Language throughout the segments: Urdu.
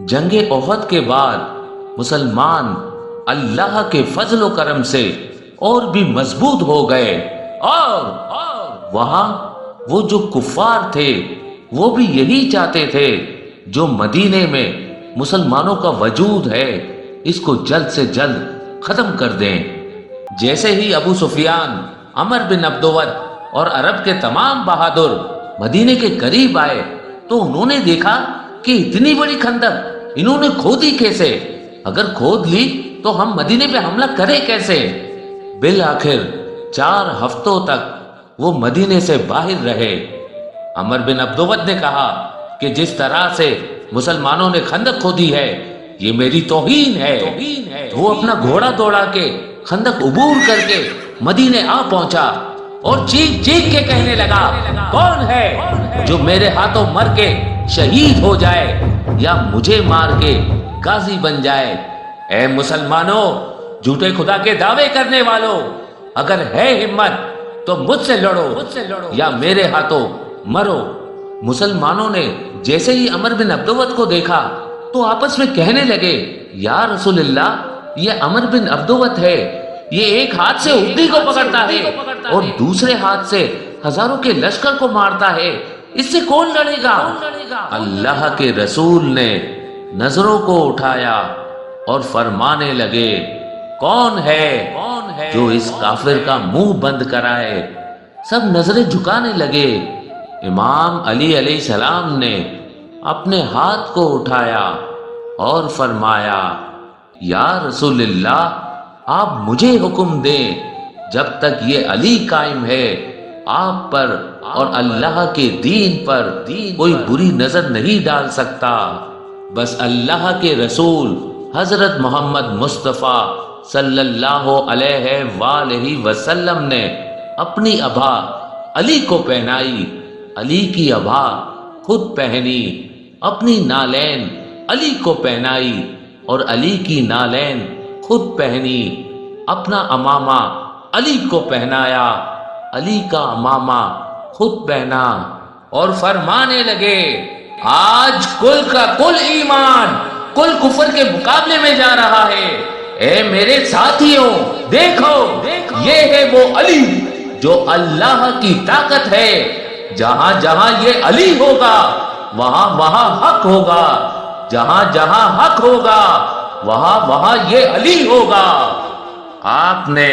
جنگ احد کے بعد مسلمان اللہ کے فضل و کرم سے اور بھی مضبوط ہو گئے، اور وہاں وہ جو کفار تھے وہ بھی یہی چاہتے تھے جو مدینے میں مسلمانوں کا وجود ہے اس کو جلد سے جلد ختم کر دیں۔ جیسے ہی ابو سفیان، عمر بن عبدود اور عرب کے تمام بہادر مدینے کے قریب آئے تو انہوں نے دیکھا کہ اتنی بڑی خندق انہوں نے کھودی کیسے؟ اگر کھود لی تو ہم مدینے پہ حملہ کریں کیسے؟ بالآخر 4 ہفتوں تک وہ مدینے سے باہر رہے۔ عمر بن عبدود نے کہا کہ جس طرح سے مسلمانوں نے خندق کھودی ہے یہ میری توہین ہے۔ وہ اپنا گھوڑا دوڑا کے خندق عبور کر کے مدینے آ پہنچا اور چیخ چیخ کے کہنے لگا، کون ہے جو میرے ہاتھوں مر کے شہید ہو جائے یا مجھے مار کے غازی بن جائے؟ اے مسلمانوں، جھوٹے خدا کے دعوے کرنے والوں، اگر ہے ہمت تو مجھ سے لڑو یا میرے ہاتھوں مرو۔ مسلمانوں نے جیسے ہی عمر بن عبدود کو دیکھا تو آپس میں کہنے لگے، یا رسول اللہ، یہ عمر بن عبدود ہے، یہ ایک ہاتھ سے اونٹنی کو پکڑتا ہے اور دوسرے ہاتھ سے ہزاروں کے لشکر کو مارتا ہے، اس سے کون لڑے گا؟ اللہ کے رسول نے نظروں کو اٹھایا اور فرمانے لگے، کون ہے جو اس کافر کا منہ بند کرائے؟ سب نظریں جھکانے لگے۔ امام علی علیہ السلام نے اپنے ہاتھ کو اٹھایا اور فرمایا، یا رسول اللہ، آپ مجھے حکم دیں، جب تک یہ علی قائم ہے آپ پر اور اللہ کے دین پر کوئی بری نظر نہیں ڈال سکتا۔ بس اللہ کے رسول حضرت محمد مصطفیٰ صلی اللہ علیہ وآلہ وسلم نے اپنی ابا علی کو پہنائی، علی کی ابا خود پہنی، اپنی نالین علی کو پہنائی اور علی کی نالین خود پہنی، اپنا امامہ علی کو پہنایا، علی کا امامہ خود پہنا، اور فرمانے لگے، آج کل کا کل ایمان کل کفر کے مقابلے میں جا رہا ہے۔ اے میرے ساتھیوں، دیکھو یہ ہے وہ علی جو اللہ کی طاقت ہے۔ جہاں جہاں یہ علی ہوگا وہاں وہاں حق ہوگا، جہاں جہاں حق ہوگا وہاں وہاں یہ علی ہوگا۔ آپ نے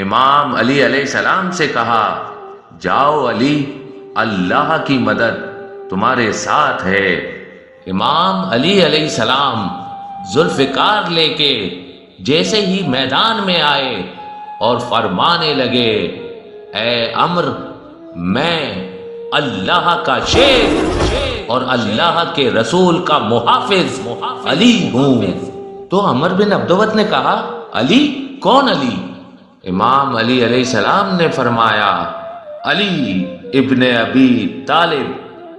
امام علی علیہ السلام سے کہا، جاؤ علی، اللہ کی مدد تمہارے ساتھ ہے۔ امام علی علیہ السلام ذوالفقار لے کے جیسے ہی میدان میں آئے اور فرمانے لگے، اے عمر، میں اللہ کا شیر اور اللہ کے رسول کا محافظ علی ہوں۔ تو عمر بن عبدود نے کہا، علی؟ کون علی؟ امام علی علیہ السلام نے فرمایا، علی ابن ابی طالب۔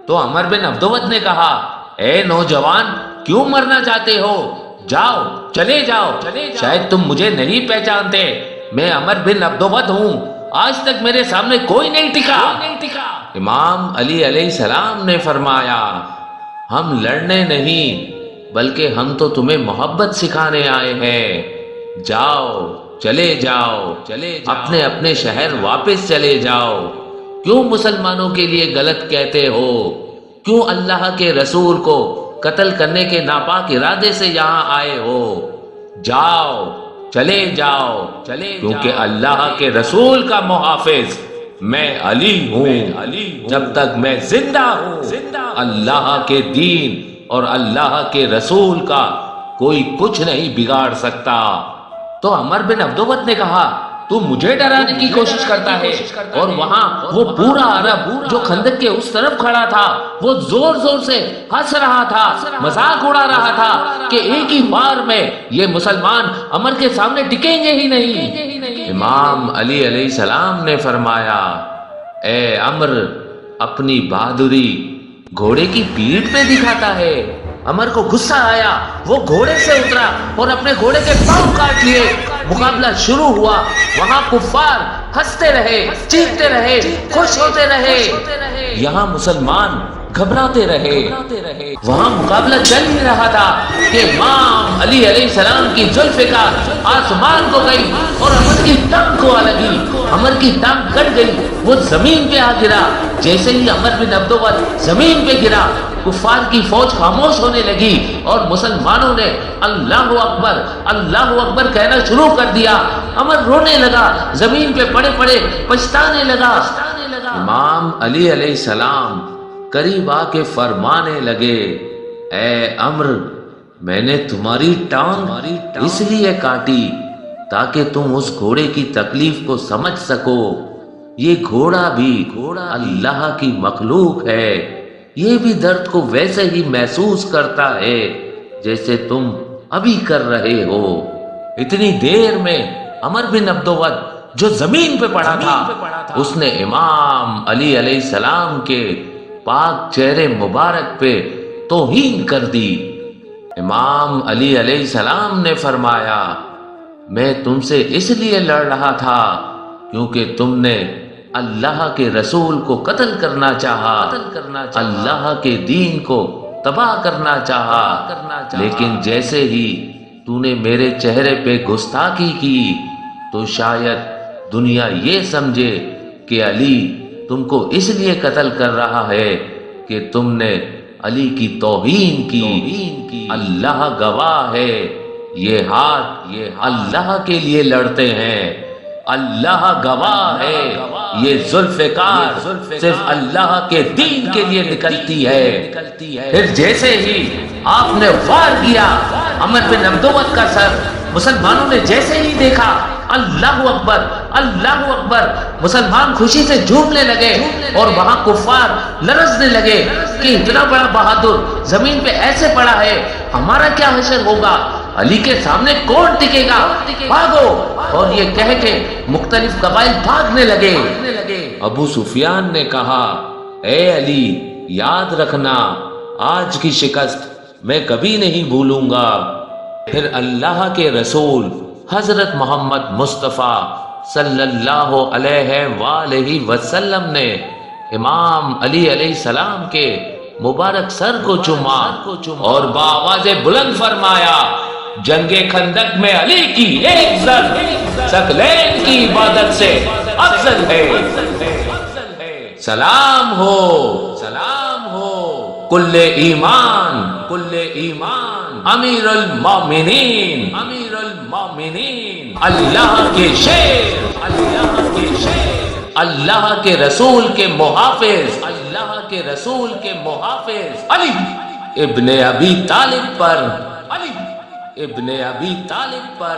تو عمر بن عبدود نے کہا، اے نوجوان، کیوں مرنا چاہتے ہو؟ جاؤ، چلے جاؤ، شاید تم مجھے نہیں پہچانتے، میں عمر بن عبدود ہوں، آج تک میرے سامنے کوئی نہیں ٹکا۔ امام علی علیہ السلام نے فرمایا، ہم لڑنے نہیں بلکہ ہم تو تمہیں محبت سکھانے آئے ہیں، جاؤ، چلے جاؤ، اپنے اپنے شہر واپس چلے جاؤ۔ کیوں مسلمانوں کے لیے غلط کہتے ہو؟ کیوں اللہ کے رسول کو قتل کرنے کے ناپاک ارادے سے یہاں آئے ہو؟ جاؤ، چلے جاؤ، کیونکہ اللہ کے رسول کا محافظ میں علی ہوں۔ جب تک میں زندہ ہوں اللہ کے دین اور اللہ کے رسول کا کوئی کچھ نہیں بگاڑ سکتا۔ تو عمر بن عبدود نے کہا، تو مجھے ڈرانے کی کوشش کرتا ہے، اور وہاں وہ پورا عرب جو خندق کے اس طرف کھڑا تھا وہ زور زور سے ہنس رہا تھا، مذاق اڑا رہا تھا کہ ایک ہی بار میں یہ مسلمان عمر کے سامنے ٹکیں گے ہی نہیں۔ امام علی علیہ السلام نے فرمایا، اے عمر، اپنی بہادری گھوڑے کی پیٹھ پہ دکھاتا ہے۔ عمر کو غصہ آیا، وہ گھوڑے سے اترا اور اپنے گھوڑے کے پاؤں کاٹ لیے، مقابلہ شروع ہوا وہاں کفار ہنستے رہے، چیختے رہے، خوش ہوتے رہے، یہاں مسلمان گھبراتے رہے۔ وہاں مقابلہ چل ہی رہا تھا کہ امام علی علیہ السلام کی ذوالفقار آسمان کو گئی اور عمر کی ٹانگ کو آ لگی، عمر کی ٹانگ کٹ گئی، وہ زمین پہ آ گرا۔ جیسے ہی عمر بن عبدود زمین پہ گرا، کفار کی فوج خاموش ہونے لگی اور مسلمانوں نے اللہ اکبر کہنا شروع کر دیا۔ عمر رونے لگا، زمین پہ پڑے پڑے پچھتانے لگا۔ امام علی علیہ السلام قریب آ کے فرمانے لگے، اے عمر، میں نے تمہاری ٹانگ اس لیے کاٹی تاکہ تم اس گھوڑے کی تکلیف کو سمجھ سکو۔ یہ گھوڑا بھی اللہ کی مخلوق ہے، یہ بھی درد کو ویسے ہی محسوس کرتا ہے جیسے تم ابھی کر رہے ہو۔ اتنی دیر میں عمر بن عبدود جو زمین پہ پڑا تھا اس نے امام علی علیہ السلام کے پاک چہرے مبارک پہ توہین کر دی۔ امام علی علیہ السلام نے فرمایا، میں تم سے اس لیے لڑ رہا تھا کیونکہ تم نے اللہ کے رسول کو قتل کرنا چاہا، اللہ کے دین کو تباہ کرنا چاہا، لیکن جیسے ہی تو نے میرے چہرے پہ گستاخی کی تو شاید دنیا یہ سمجھے کہ علی تم کو اس لیے قتل کر رہا ہے کہ تم نے علی کی توہین کی۔ اللہ گواہ ہے، یہ ہاتھ اللہ کے لیے لڑتے ہیں، اللہ گواہ ہے، یہ ذوالفقار صرف اللہ کے دین کے لیے نکلتی ہے۔ پھر جیسے ہی آپ نے وار کیا عمر بن عبدود کا سر، مسلمانوں نے جیسے ہی دیکھا اللہ اکبر اللہ اکبر، مسلمان خوشی سے جھومنے لگے اور وہاں کفار لرزنے لگے کہ اتنا بڑا بہادر زمین پہ ایسے پڑا ہے، ہمارا کیا حشر ہوگا، علی کے سامنے کون ٹکے گا، بھاگو۔ اور یہ کہہ کے مختلف قبائل بھاگنے لگے۔ ابو سفیان نے کہا، اے علی، یاد رکھنا آج کی شکست میں کبھی نہیں بھولوں گا۔ پھر اللہ کے رسول حضرت محمد مصطفیٰ صلی اللہ علیہ وآلہ وسلم نے امام علی علیہ السلام کے مبارک سر کو چوما اور بآواز بلند فرمایا، جنگ خندق میں علی کی ایک ضرب ثقلین کی عبادت سے افضل ہے۔ سلام ہو کل ایمان امیر المومنین اللہ کے شیر، اللہ کے رسول کے محافظ علی ابن ابی طالب پر